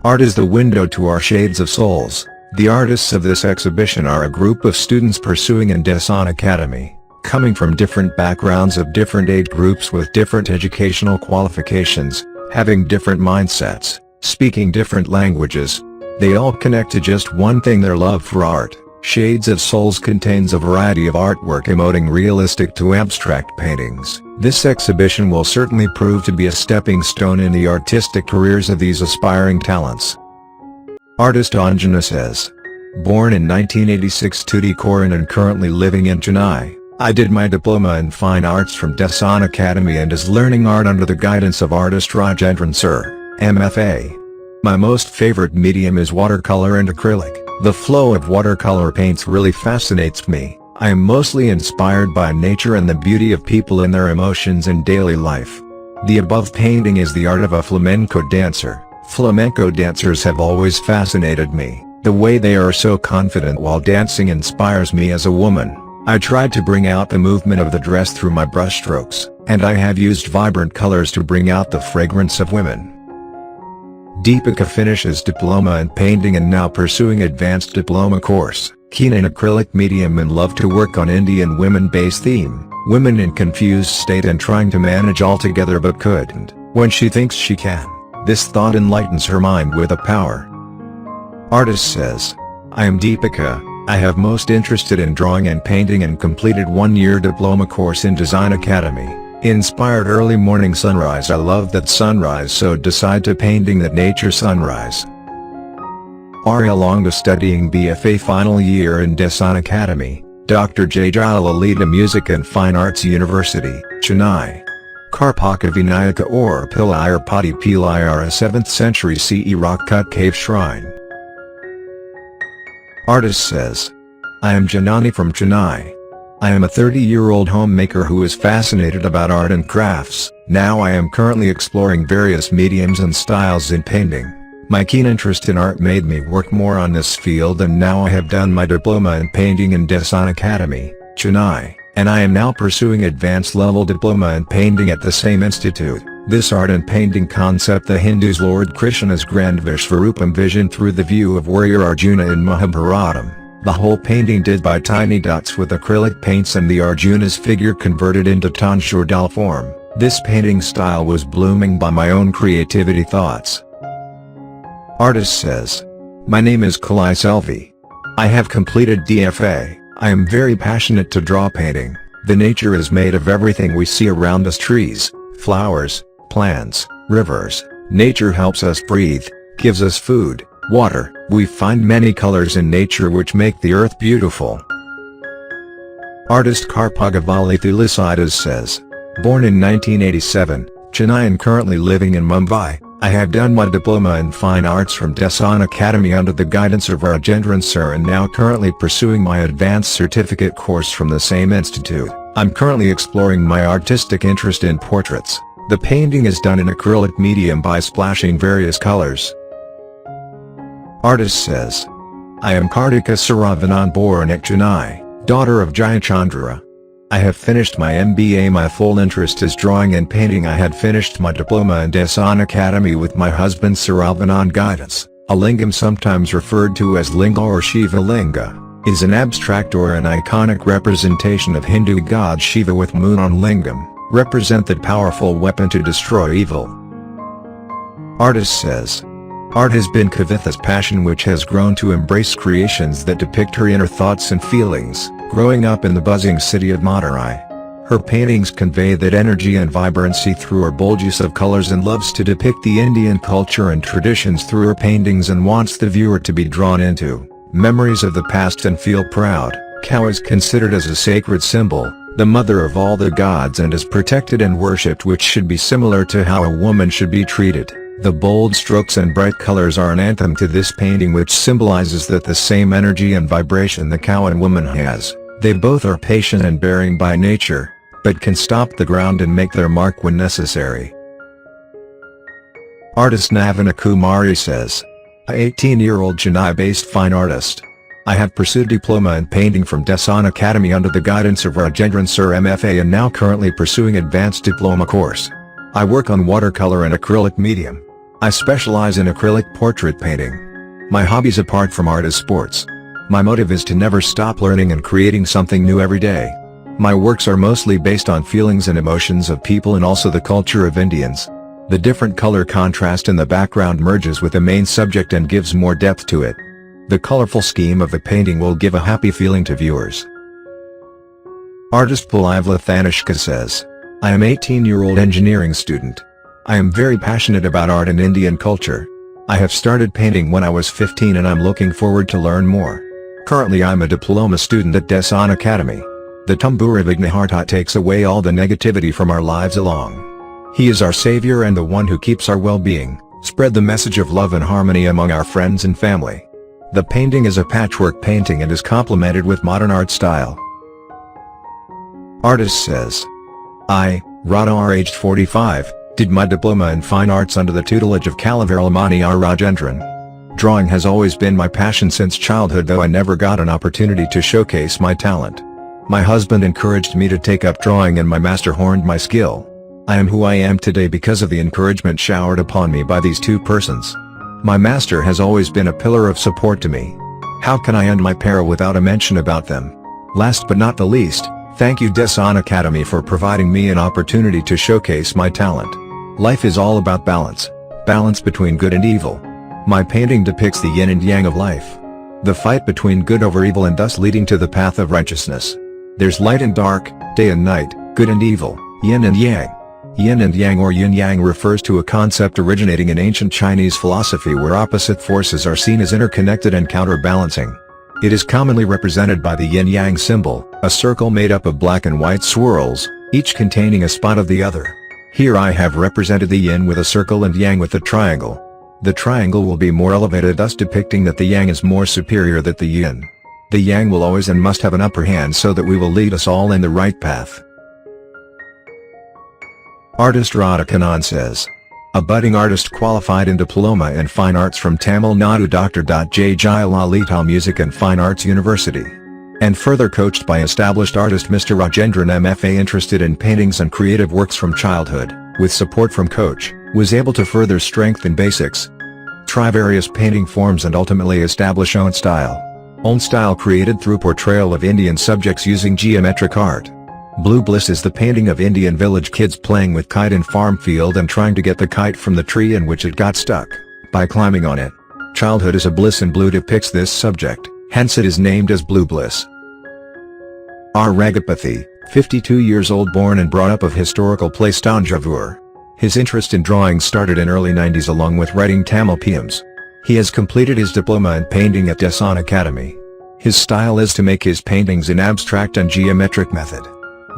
Art is the window to our shades of souls. The artists of this exhibition are a group of students pursuing in Dessin Academy, coming from different backgrounds of different age groups with different educational qualifications, having different mindsets, speaking different languages. They all connect to just one thing: their love for art. Shades of Souls contains a variety of artwork emoting realistic to abstract paintings. This exhibition will certainly prove to be a stepping stone in the artistic careers of these aspiring talents. Artist Anjana says, born in 1986 to Korean and currently living in Chennai, I did my diploma in fine arts from Dessin Academy and is learning art under the guidance of artist Rajendran Sir, MFA. My most favorite medium is watercolor and acrylic. The flow of watercolor paints really fascinates me. I am mostly inspired by nature and the beauty of people in their emotions and daily life. The above painting is the art of a flamenco dancer. Flamenco dancers have always fascinated me. The way they are so confident while dancing inspires me as a woman. I tried to bring out the movement of the dress through my brushstrokes, and I have used vibrant colors to bring out the fragrance of women. Deepika finishes diploma in painting and now pursuing advanced diploma course, keen in acrylic medium and love to work on Indian women-based theme, women in confused state and trying to manage all together but couldn't, when she thinks she can. This thought enlightens her mind with a power. Artist says, I am Deepika, I have most interested in drawing and painting and completed 1-year diploma course in Dessin Academy. Inspired early morning sunrise. I love that sunrise, so decide to painting that nature sunrise. Arya Longa studying BFA final year in Dessin Academy, Dr. J. Jalalita Music and Fine Arts University, Chennai. Karpaka Vinayaka or Pilayar Padi Pilayar, a 7th century CE rock-cut cave shrine. Artist says, I am Janani from Chennai. I am a 30-year-old homemaker who is fascinated about art and crafts. Now I am currently exploring various mediums and styles in painting. My keen interest in art made me work more on this field, and now I have done my diploma in painting in Dessin Academy, Chennai, and I am now pursuing advanced level diploma in painting at the same institute. This art and painting concept the Hindus Lord Krishna's grand Vishvarupam vision through the view of warrior Arjuna in Mahabharatam. The whole painting did by tiny dots with acrylic paints and the Arjuna's figure converted into tonsure doll form. This painting style was blooming by my own creativity thoughts. Artist says, my name is Kalai Selvi. I have completed DFA. I am very passionate to draw painting. The nature is made of everything we see around us: trees, flowers, plants, rivers. Nature helps us breathe, gives us food, water. We find many colors in nature which make the earth beautiful. Artist Karpagavali Thulasidas says, born in 1987, Chennai and currently living in Mumbai, I have done my diploma in fine arts from Dessin Academy under the guidance of Rajendran Sir and now currently pursuing my advanced certificate course from the same institute. I'm currently exploring my artistic interest in portraits. The painting is done in acrylic medium by splashing various colors. Artist says, I am Kartika Saravanan, born at Chennai, daughter of Jayachandra. I have finished my MBA. My full interest is drawing and painting. I had finished my diploma in Dessin Academy with my husband Saravanan guidance. A lingam, sometimes referred to as linga or Shiva linga, is an abstract or an iconic representation of Hindu god Shiva with moon on lingam, represent the powerful weapon to destroy evil. Artist says, art has been Kavitha's passion, which has grown to embrace creations that depict her inner thoughts and feelings. Growing up in the buzzing city of Madurai, her paintings convey that energy and vibrancy through her bold use of colors and loves to depict the Indian culture and traditions through her paintings and wants the viewer to be drawn into memories of the past and feel proud. Cow is considered as a sacred symbol, the mother of all the gods, and is protected and worshipped, which should be similar to how a woman should be treated. The bold strokes and bright colors are an anthem to this painting, which symbolizes that the same energy and vibration the cow and woman has. They both are patient and bearing by nature, but can stop the ground and make their mark when necessary. Artist Navana Kumari says, a 18-year-old Chennai-based fine artist. I have pursued diploma in painting from Dessin Academy under the guidance of Rajendran Sir MFA and now currently pursuing advanced diploma course. I work on watercolor and acrylic medium. I specialize in acrylic portrait painting. My hobbies apart from art is sports. My motive is to never stop learning and creating something new every day. My works are mostly based on feelings and emotions of people and also the culture of Indians. The different color contrast in the background merges with the main subject and gives more depth to it. The colorful scheme of the painting will give a happy feeling to viewers. Artist Palavla Thanishka says, I am 18-year-old engineering student. I am very passionate about art and Indian culture. I have started painting when I was 15 and I'm looking forward to learn more. Currently I'm a diploma student at Dessin Academy. The Tumbura Vignaharta takes away all the negativity from our lives along. He is our savior and the one who keeps our well-being, spread the message of love and harmony among our friends and family. The painting is a patchwork painting and is complemented with modern art style. Artist says, I, Radha R. aged 45, did my diploma in fine arts under the tutelage of Kalavarlamani R. Rajendran. Drawing has always been my passion since childhood, though I never got an opportunity to showcase my talent. My husband encouraged me to take up drawing and my master honed my skill. I am who I am today because of the encouragement showered upon me by these two persons. My master has always been a pillar of support to me. How can I end my peril without a mention about them? Last but not the least, thank you Dessin Academy for providing me an opportunity to showcase my talent. Life is all about balance. Balance between good and evil. My painting depicts the yin and yang of life. The fight between good over evil and thus leading to the path of righteousness. There's light and dark, day and night, good and evil, yin and yang. Yin and yang or yin-yang refers to a concept originating in ancient Chinese philosophy where opposite forces are seen as interconnected and counterbalancing. It is commonly represented by the yin-yang symbol, a circle made up of black and white swirls, each containing a spot of the other. Here I have represented the yin with a circle and yang with the triangle. The triangle will be more elevated, thus depicting that the yang is more superior than the yin. The yang will always and must have an upper hand so that we will lead us all in the right path. Artist Radhakanan says, a budding artist qualified in Diploma in Fine Arts from Tamil Nadu Dr. J. Jayalalitha Music and Fine Arts University. And further coached by established artist Mr. Rajendran MFA, interested in paintings and creative works from childhood, with support from coach, was able to further strengthen basics. Try various painting forms and ultimately establish own style. Own style created through portrayal of Indian subjects using geometric art. Blue Bliss is the painting of Indian village kids playing with kite in farm field and trying to get the kite from the tree in which it got stuck, by climbing on it. Childhood is a bliss and blue depicts this subject, hence it is named as Blue Bliss. R. Ragapathy, 52 years old, born and brought up of historical place Tanjavur. His interest in drawing started in early 90s along with writing Tamil poems. He has completed his diploma in painting at Dessin Academy. His style is to make his paintings in abstract and geometric method.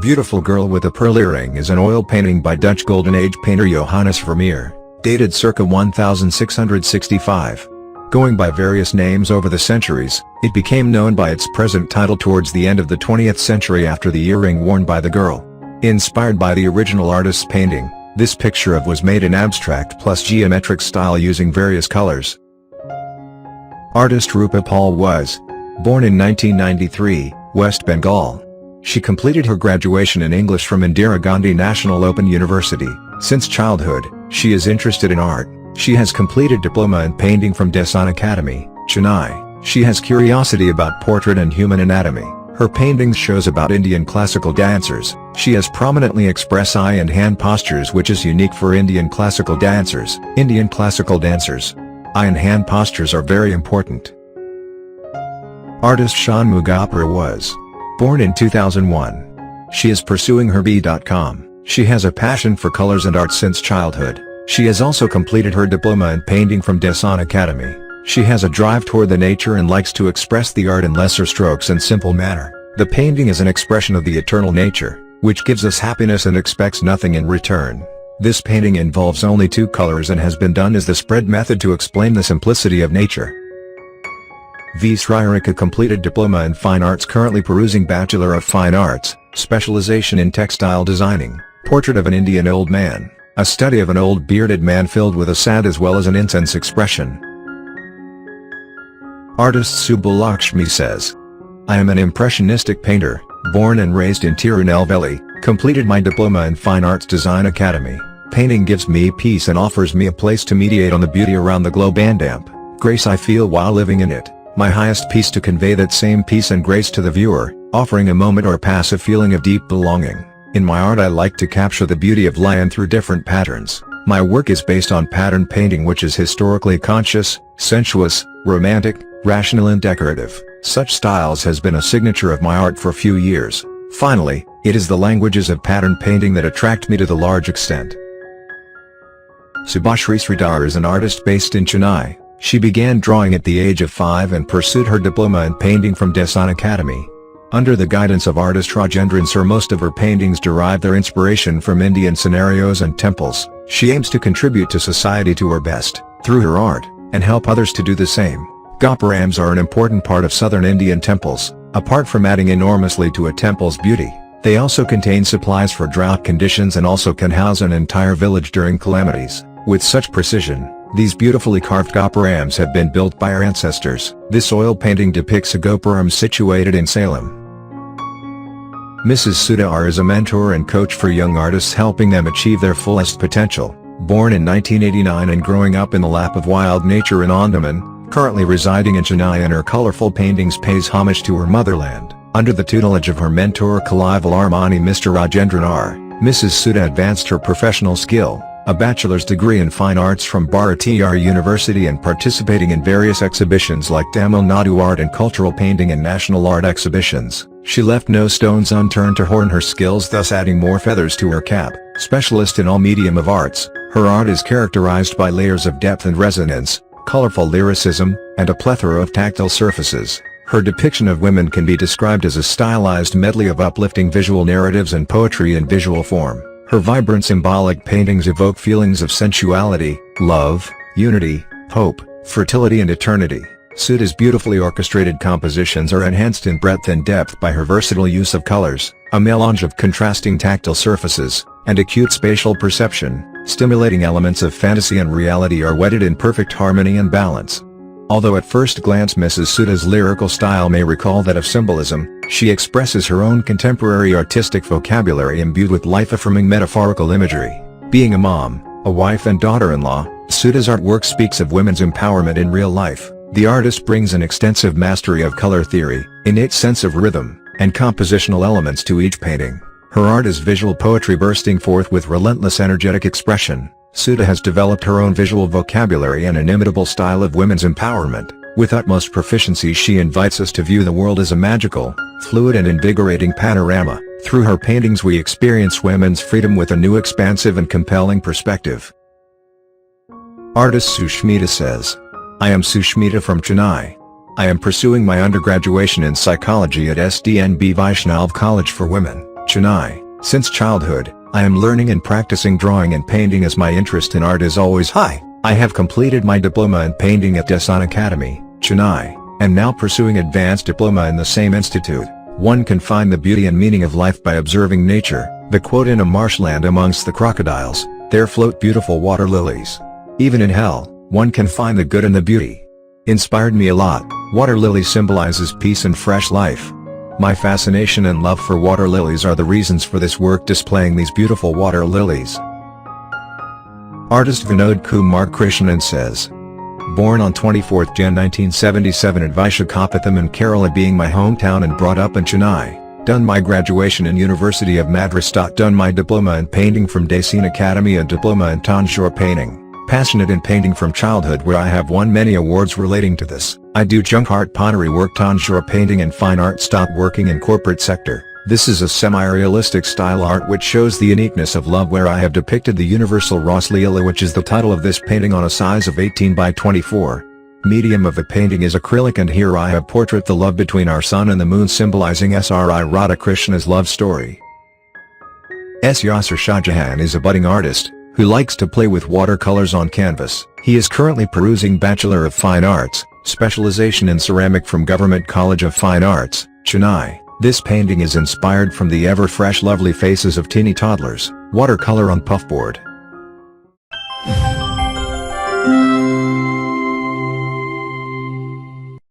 Beautiful Girl with a Pearl Earring is an oil painting by Dutch Golden Age painter Johannes Vermeer, dated circa 1665. Going by various names over the centuries, it became known by its present title towards the end of the 20th century after the earring worn by the girl. Inspired by the original artist's painting, this picture was made in abstract plus geometric style using various colors. Artist Rupa Paul was born in 1993, West Bengal. She completed her graduation in English from Indira Gandhi National Open University. Since childhood, she is interested in art. She has completed diploma in painting from Dessin Academy, Chennai. She has curiosity about portrait and human anatomy. Her paintings shows about Indian classical dancers. She has prominently express eye and hand postures which is unique for Indian classical dancers. Eye and hand postures are very important. Artist Shanmugapura was born in 2001. She is pursuing her B.Com. She has a passion for colors and art since childhood. She has also completed her diploma in painting from Dessin Academy. She has a drive toward the nature and likes to express the art in lesser strokes and simple manner. The painting is an expression of the eternal nature, which gives us happiness and expects nothing in return. This painting involves only 2 colors and has been done as the spread method to explain the simplicity of nature. V. Sririka completed Diploma in Fine Arts, currently perusing Bachelor of Fine Arts, specialization in textile designing, portrait of an Indian old man, a study of an old bearded man filled with a sad as well as an intense expression. Artist Subbalakshmi says, I am an impressionistic painter, born and raised in Tirunelveli, completed my Diploma in Fine Arts Design Academy. Painting gives me peace and offers me a place to meditate on the beauty around the globe and grace I feel while living in it. My highest peace to convey that same peace and grace to the viewer, offering a moment or passive feeling of deep belonging. In my art I like to capture the beauty of lion through different patterns. My work is based on pattern painting, which is historically conscious, sensuous, romantic, rational and decorative. Such styles has been a signature of my art for a few years. Finally, it is the languages of pattern painting that attract me to the large extent. Subhashri Sridhar is an artist based in Chennai. She began drawing at the age of 5 and pursued her diploma in painting from Dessin Academy. Under the guidance of artist Rajendran Sir, most of her paintings derive their inspiration from Indian scenarios and temples. She aims to contribute to society to her best, through her art, and help others to do the same. Gopurams are an important part of southern Indian temples. Apart from adding enormously to a temple's beauty, they also contain supplies for drought conditions and also can house an entire village during calamities. With such precision, these beautifully carved gopurams have been built by our ancestors. This oil painting depicts a gopuram situated in Salem. Mrs. Sudhar is a mentor and coach for young artists, helping them achieve their fullest potential. Born in 1989 and growing up in the lap of wild nature in Andaman, currently residing in Chennai, and her colorful paintings pays homage to her motherland. Under the tutelage of her mentor Kalival Armani Mr. Rajendran R., Mrs. Sudha advanced her professional skill, a bachelor's degree in fine arts from Bharatiyar University, and participating in various exhibitions like Tamil Nadu Art and Cultural Painting and National Art Exhibitions. She left no stones unturned to hone her skills, thus adding more feathers to her cap. Specialist in all medium of arts, her art is characterized by layers of depth and resonance, colorful lyricism, and a plethora of tactile surfaces. Her depiction of women can be described as a stylized medley of uplifting visual narratives and poetry in visual form. Her vibrant symbolic paintings evoke feelings of sensuality, love, unity, hope, fertility and eternity. Sudha's beautifully orchestrated compositions are enhanced in breadth and depth by her versatile use of colors, a melange of contrasting tactile surfaces, and acute spatial perception. Stimulating elements of fantasy and reality are wedded in perfect harmony and balance. Although at first glance Mrs. Sudha's lyrical style may recall that of symbolism, she expresses her own contemporary artistic vocabulary imbued with life-affirming metaphorical imagery. Being a mom, a wife and daughter-in-law, Sudha's artwork speaks of women's empowerment in real life. The artist brings an extensive mastery of color theory, innate sense of rhythm, and compositional elements to each painting. Her art is visual poetry bursting forth with relentless energetic expression. Sudha has developed her own visual vocabulary and inimitable style of women's empowerment. With utmost proficiency she invites us to view the world as a magical, fluid and invigorating panorama. Through her paintings we experience women's freedom with a new expansive and compelling perspective. Artist Sushmita says, I am Sushmita from Chennai. I am pursuing my undergraduation in psychology at SDNB Vaishnav College for Women, Chennai. Since childhood, I am learning and practicing drawing and painting as my interest in art is always high. I have completed my diploma in painting at Dessin Academy, Chennai, and now pursuing advanced diploma in the same institute. One can find the beauty and meaning of life by observing nature. The quote, in a marshland amongst the crocodiles, there float beautiful water lilies. Even in hell, one can find the good and the beauty. Inspired me a lot. Water lily symbolizes peace and fresh life. My fascination and love for water lilies are the reasons for this work displaying these beautiful water lilies. Artist Vinod Kumar Krishnan says, born on 24 Jan 1977 at Vishakhapatnam in Kerala, being my hometown, and brought up in Chennai. Done my graduation in University of Madras. Done my diploma in painting from Dessin Academy and diploma in Tanjore painting. Passionate in painting from childhood, where I have won many awards relating to this. I do junk art, pottery work, Tanjore painting and fine art. Stopped working in corporate sector. This is a semi-realistic style art which shows the uniqueness of love, where I have depicted the universal Ras Leela, which is the title of this painting, on a size of 18 by 24. Medium of the painting is acrylic, and here I have portrait the love between our sun and the moon, symbolizing Sri Radha Krishna's love story. S. Yasser Shahjahan is a budding artist who likes to play with watercolors on canvas. He is currently perusing Bachelor of Fine Arts, specialization in ceramic from Government College of Fine Arts, Chennai. This painting is inspired from the ever-fresh lovely faces of teeny toddlers. Watercolor on puffboard.